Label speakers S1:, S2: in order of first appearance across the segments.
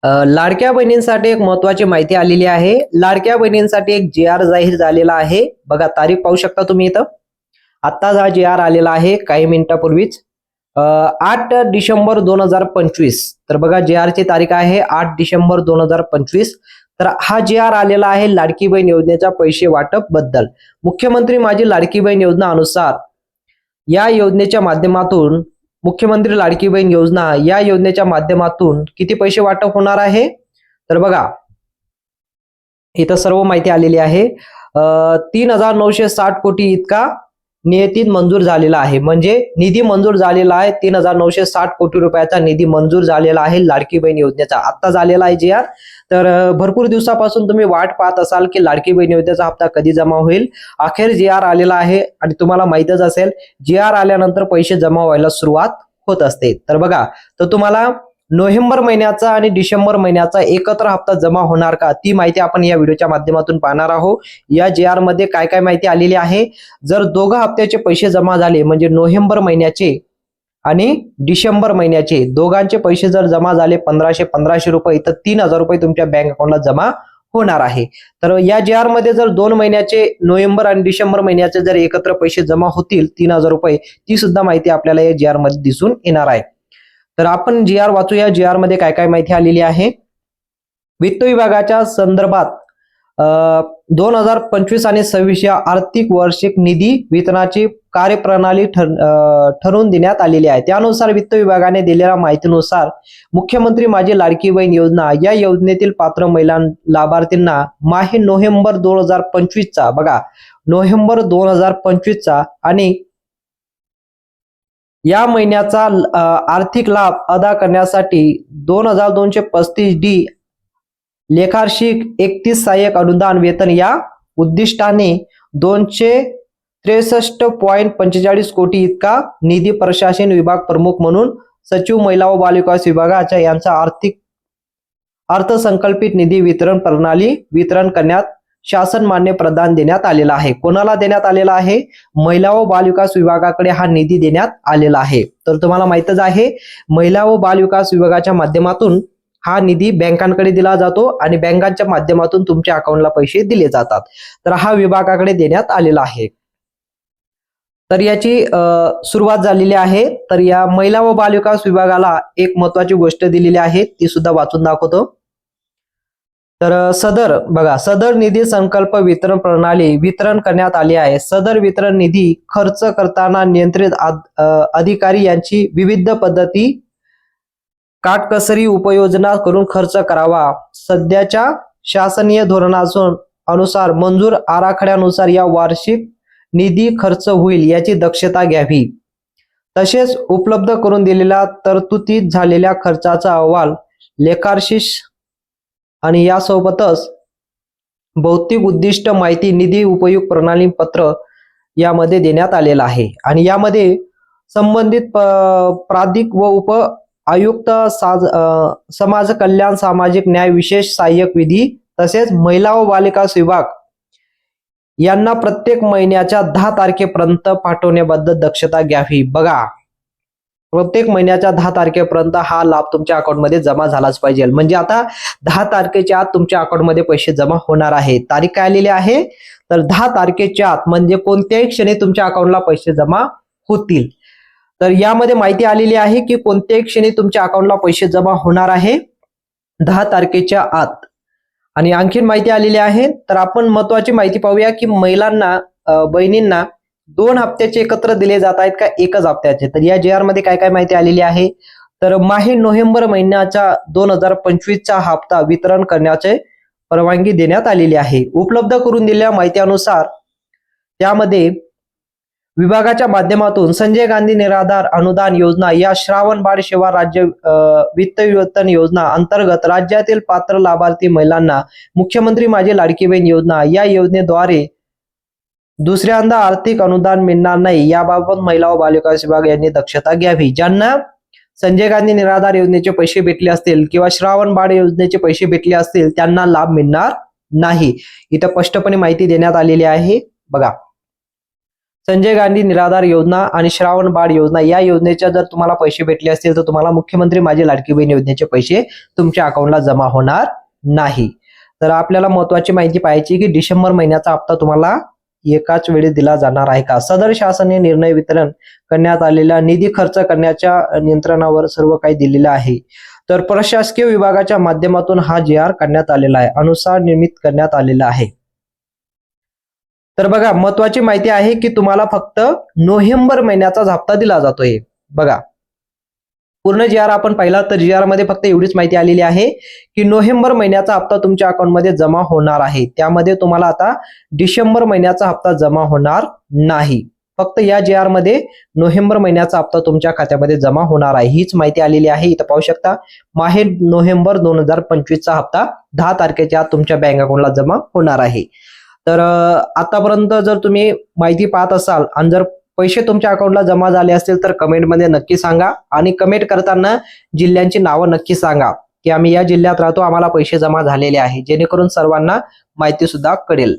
S1: लाडक्या बहिणींसाठी एक महत्त्वाची माहिती आलेली आहे. लाडक्या बहिणींसाठी एक जी आर जाहीर झालेला आहे. बघा तारीख पाहू शकता तुम्ही इथं. आत्ताच हा जी आर आलेला आहे काही मिनिटापूर्वीच. 8 डिसेंबर 2025. तर बघा जी आर ची तारीख आहे 8 डिसेंबर 2025. तर हा जी आर आलेला आहे लाडकी बहीण योजनेच्या पैसे वाटप बद्दल. मुख्यमंत्री माझी लाडकी बहीण योजना अनुसार या योजनेच्या माध्यमातून मुख्यमंत्री लाडकी बहीण योजना या योजनेच्या माध्यमातून किती पैसे वाटप होणार आहे? तर बघा इथं सर्व माहिती आलेली आहे. 3,960 कोटी इतका नियतीत मंजूर झालेला आहे. म्हणजे निधी मंजूर झालेला आहे. 3,960 कोटी रुपयाचा निधी मंजूर झालेला आहे लाडकी बहीण योजनेचा. आता झालेला आहे जी आर. तर भरपूर दिवसापासून तुम्ही वाट पाहत असाल की लाडकी बहीण योजनेचा हप्ता कधी जमा होईल. अखेर जी आर आलेला आहे आणि तुम्हाला माहितच असेल जी आर आल्यानंतर पैसे जमा व्हायला सुरुवात होत असते. तर बघा तर तुम्हाला नोव्हेंबर महिन्याचा आणि डिसेंबर महिन्याचा एकत्र हप्ता जमा होणार का, ती माहिती आपण या व्हिडिओच्या माध्यमातून पाहणार आहोत. या जी आर मध्ये काय काय माहिती आलेली आहे. जर दोघं हप्त्याचे पैसे जमा झाले म्हणजे नोव्हेंबर महिन्याचे आणि डिसेंबर महिन्याचे दोघांचे पैसे जर जमा झाले 1500 रुपये तर 3,000 रुपये तुमच्या बँक अकाउंटला जमा होणार आहे. तर या जी आर मध्ये जर 2 महिन्याचे नोव्हेंबर आणि डिसेंबर महिन्याचे जर एकत्र पैसे जमा होतील 3,000 रुपये, ती सुद्धा माहिती आपल्याला या जी आर मध्ये दिसून येणार आहे. तर आपण जी आर वाचूया. जी आर मध्ये काय काय माहिती आलेली आहे. वित्त विभागाच्या संदर्भात 2025 आणि 26 या आर्थिक वार्षिक निधी वितरणाची कार्यप्रणाली ठरवून देण्यात आलेली आहे. त्यानुसार वित्त विभागाने दिलेल्या माहितीनुसार मुख्यमंत्री माझी लाडकी बहीण योजना या योजनेतील पात्र महिला लाभार्थींना माहे नोव्हेंबर 2025 चा बघा नोव्हेंबर 2025 चा आणि या महिन्याचा आर्थिक लाभ अदा करण्यासाठी 2,235 डी लेखार्षिक 31 सहाय्यक अनुदान वेतन या उद्दिष्टाने 263.45 कोटी इतका निधी प्रशासन विभाग प्रमुख म्हणून सचिव महिला व बालविकास विभागाच्या यांचा अर्थसंकल्पित निधी वितरण प्रणाली वितरण करण्यात शासन मान्य प्रदान देण्यात आलेला आहे. कोणाला देण्यात आलेला आहे? महिला व बालविकास विभागाकडे हा निधी देण्यात आलेला आहे. तर तुम्हाला माहितच आहे महिला व बालविकास विभागाच्या माध्यमातून हा निधी बँकांकडे दिला जातो आणि बँकांच्या माध्यमातून तुमच्या अकाउंटला पैसे दिले जातात. तर हा विभागाकडे देण्यात आलेला आहे. तर याची सुरुवात झालेली आहे. तर या महिला व बालविकास विभागाला एक महत्त्वाची गोष्ट दिलेली आहे, ती सुद्धा वाचून दाखवतो. तर सदर निधी संकल्प वितरण प्रणाली वितरण करण्यात आली आहे. सदर वितरण निधी खर्च करताना नियंत्रित अधिकारी यांची विविध पद्धती काटकसरी उपयोजना करून खर्च करावा. सध्याच्या शासनीय धोरणानुसार मंजूर आराखड्यानुसार या वार्षिक निधी खर्च होईल याची दक्षता घ्यावी. तसेच उपलब्ध करून दिलेल्या तरतुदीत झालेल्या खर्चाचा अहवाल लेखार्षिक आणि यासोबतच भौतिक उद्दिष्ट माहिती निधी उपयोग प्रणाली पत्र यामध्ये देण्यात आलेला आहे. आणि यामध्ये संबंधित प्राधिक व उप आयुक्त समाज कल्याण सामाजिक न्याय विशेष सहाय्यक विधी तसेच महिला व बालविकास विभाग यांना प्रत्येक महिन्याच्या 10 तारखेपर्यंत पाठवण्याबद्दल दक्षता घ्यावी. बघा प्रत्येक महिन्याच्या 10 तारखेपर्यंत हा लाभ तुमच्या अकाउंटमध्ये जमा झालाच पाहिजे. म्हणजे आता 10 तारखेच्या आत तुमच्या अकाउंटमध्ये पैसे जमा होणार आहे. तारीख काय आलेली आहे? तर 10 तारखेच्या आत म्हणजे कोणत्याही क्षणी तुमच्या अकाउंटला पैसे जमा होतील. तर यामध्ये माहिती आलेली आहे की कोणत्याही क्षणी तुमच्या अकाउंटला पैसे जमा होणार आहे 10 तारखेच्या आत. आणि आणखीन माहिती आलेली आहे. तर आपण महत्त्वाची माहिती पाहूया की महिलांना बहिणींना 2 हप्त्याचे एकत्र दिले जात आहेत का एकच हप्त्याचे. तर या जी आर मध्ये काय काय माहिती आलेली आहे. तर माहे नोव्हेंबर महिन्याचा 2025 चा हप्ता वितरण करण्याचे परवानगी देण्यात आलेली आहे. उपलब्ध करून दिलेल्या माहितीनुसार त्यामध्ये विभागाच्या माध्यमातून संजय गांधी निराधार अनुदान योजना या श्रावण बाळ सेवा राज्य वित्त वेतन योजना अंतर्गत राज्यातील पात्र लाभार्थी महिलांना मुख्यमंत्री माझी लाडकी बहीण योजना या योजनेद्वारे दुसऱ्यांदा आर्थिक अनुदान मिळणार नाही याबाबत महिला व बालविकास विभाग यांनी दक्षता घ्यावी. ज्यांना संजय गांधी निराधार योजनेचे पैसे भेटले असतील किंवा श्रावण बाळ योजनेचे पैसे भेटले असतील त्यांना लाभ मिळणार नाही. इथं स्पष्टपणे माहिती देण्यात आलेली आहे. बघा संजय गांधी निराधार योजना आणि श्रावण बाळ योजना या योजनेच्या जर तुम्हाला पैसे भेटले असतील तर तुम्हाला मुख्यमंत्री माझी लाडकी बहीण योजनेचे पैसे तुमच्या अकाउंटला जमा होणार नाही. तर आपल्याला महत्वाची माहिती पाहिजे की डिसेंबर महिन्याचा हप्ता तुम्हाला एकाच वेळी दिला जाणार आहे का. सदर शासनाने निर्णय वितरण करण्यात आलेला निधी खर्च करण्याच्या नियंत्रणावर सर्व काही दिलेलं आहे. तर प्रशासकीय विभागाच्या माध्यमातून हा GR करण्यात आलेला आहे, अनुसार निर्मित करण्यात आलेला आहे. तर बघा महत्वाची माहिती आहे की तुम्हाला फक्त नोव्हेंबर महिन्याचाच हप्ता दिला जातोय. बघा पूर्ण GR आपण पाहिला तर GR मध्ये फक्त एवढीच माहिती आलेली आहे की नोव्हेंबर महिन्याचा हप्ता तुमच्या अकाउंटमध्ये जमा होणार आहे. त्यामध्ये तुम्हाला आता डिसेंबर महिन्याचा हप्ता जमा होणार नाही. फक्त या GR मध्ये नोव्हेंबर महिन्याचा हप्ता तुमच्या खात्यामध्ये जमा होणार आहे, हीच माहिती आलेली आहे. इथं पाहू शकता माहे नोव्हेंबर 2025चा हप्ता 10 तारखेच्या आत तुमच्या बँक अकाउंटला जमा होणार आहे. तर आतापर्यंत जर तुम्ही माहिती पाहत असाल आणि जर पैसे तुमच्या अकाउंटला जमा झाले असतील तर कमेंटमध्ये नक्की सांगा. आणि कमेंट करताना जिल्ह्यांची नावं नक्की सांगा की आम्ही या जिल्ह्यात राहतो, आम्हाला पैसे जमा झालेले आहे, जेणेकरून सर्वांना माहिती सुद्धा कळेल.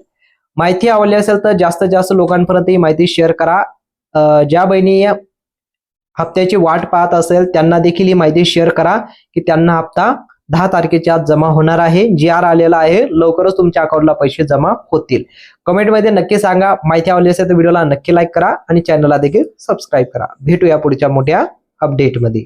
S1: माहिती आवडली असेल तर जास्तीत जास्त लोकांपर्यंत ही माहिती शेअर करा. ज्या बहिणी हप्त्याची वाट पाहत असेल त्यांना देखील ही माहिती शेअर करा की त्यांना हप्ता 10 तारखेच्या आत जमा होणार आहे. GR आलेला आहे, लवकरच तुमच्या अकाउंटला पैसे जमा होतील. कमेंटमध्ये नक्की सांगा. माहिती आवडली असेल तर व्हिडिओला नक्की लाईक करा आणि चॅनलला देखील सबस्क्राईब करा. भेटूया पुढच्या मोठ्या अपडेटमध्ये.